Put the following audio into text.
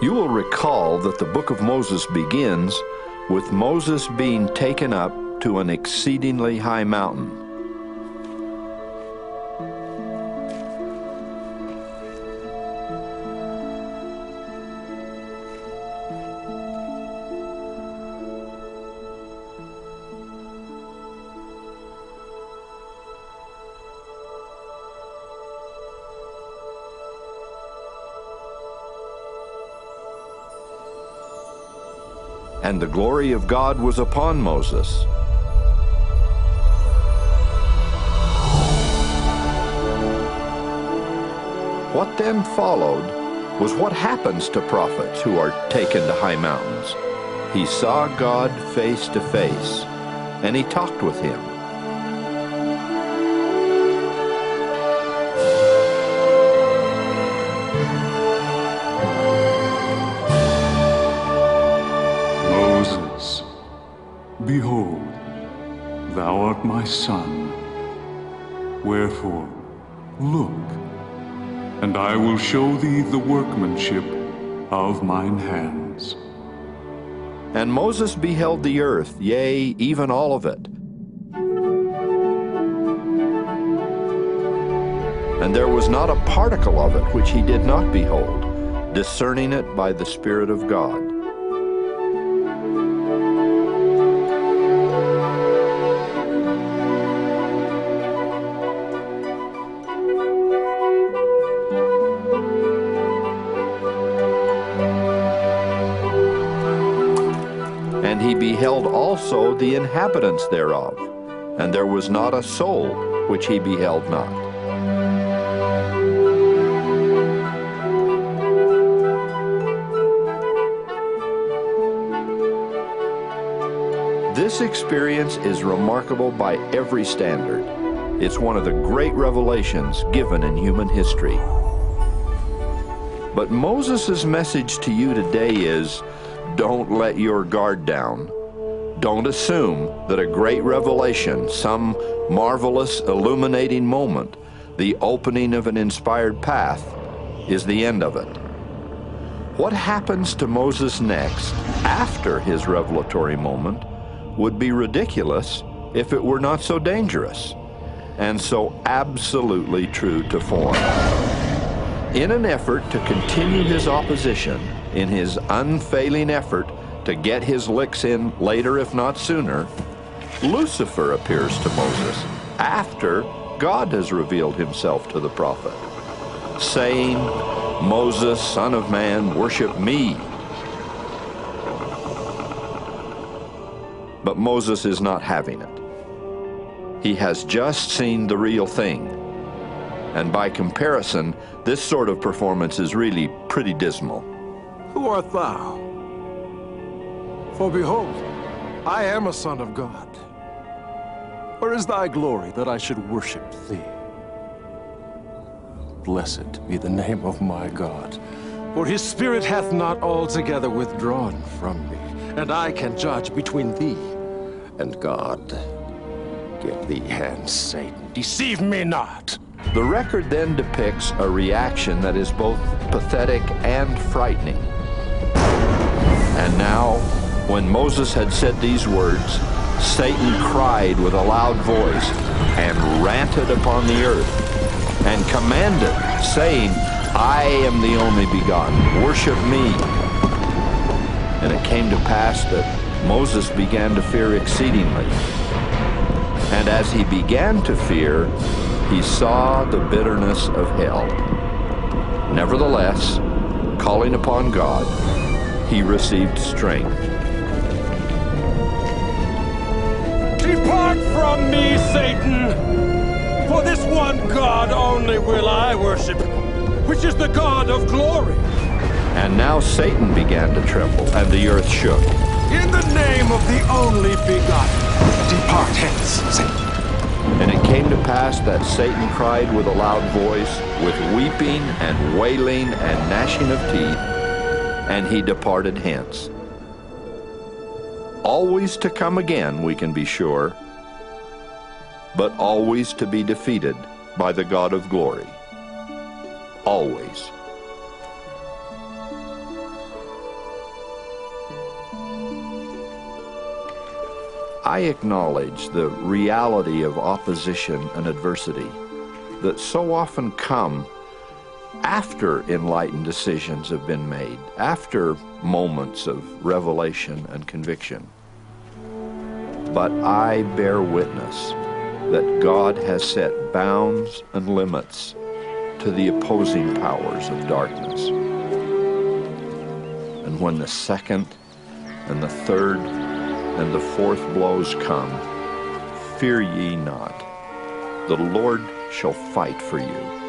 You will recall that the book of Moses begins with Moses being taken up to an exceedingly high mountain. And the glory of God was upon Moses. What then followed was what happens to prophets who are taken to high mountains. He saw God face to face, and he talked with him. Behold, thou art my son. Wherefore, look, and I will show thee the workmanship of mine hands. And Moses beheld the earth, yea, even all of it. And there was not a particle of it which he did not behold, discerning it by the Spirit of God. And he beheld also the inhabitants thereof, and there was not a soul which he beheld not. This experience is remarkable by every standard. It's one of the great revelations given in human history. But Moses' message to you today is, don't let your guard down. Don't assume that a great revelation, some marvelous illuminating moment, the opening of an inspired path, is the end of it. What happens to Moses next, after his revelatory moment, would be ridiculous if it were not so dangerous, and so absolutely true to form. In an effort to continue his opposition, in his unfailing effort to get his licks in later, if not sooner, Lucifer appears to Moses after God has revealed himself to the prophet, saying, "Moses, son of man, worship me." But Moses is not having it. He has just seen the real thing. And by comparison, this sort of performance is really pretty dismal. Who art thou? For behold, I am a son of God. Where is thy glory that I should worship thee? Blessed be the name of my God, for his spirit hath not altogether withdrawn from me, and I can judge between thee and God. Get thee hence, Satan, deceive me not. The record then depicts a reaction that is both pathetic and frightening. And now, when Moses had said these words, Satan cried with a loud voice and ranted upon the earth and commanded, saying, I am the only begotten, worship me. And it came to pass that Moses began to fear exceedingly. And as he began to fear, he saw the bitterness of hell. Nevertheless, calling upon God, he received strength. Depart from me, Satan! For this one God only will I worship, which is the God of glory. And now Satan began to tremble, and the earth shook. In the name of the only begotten, depart hence, Satan. And it came to pass that Satan cried with a loud voice, with weeping and wailing and gnashing of teeth, and he departed hence. Always to come again, we can be sure, but always to be defeated by the God of glory. Always. I acknowledge the reality of opposition and adversity that so often come after enlightened decisions have been made, after moments of revelation and conviction. But I bear witness that God has set bounds and limits to the opposing powers of darkness. And when the second and the third and the fourth blows come, fear ye not. The Lord shall fight for you.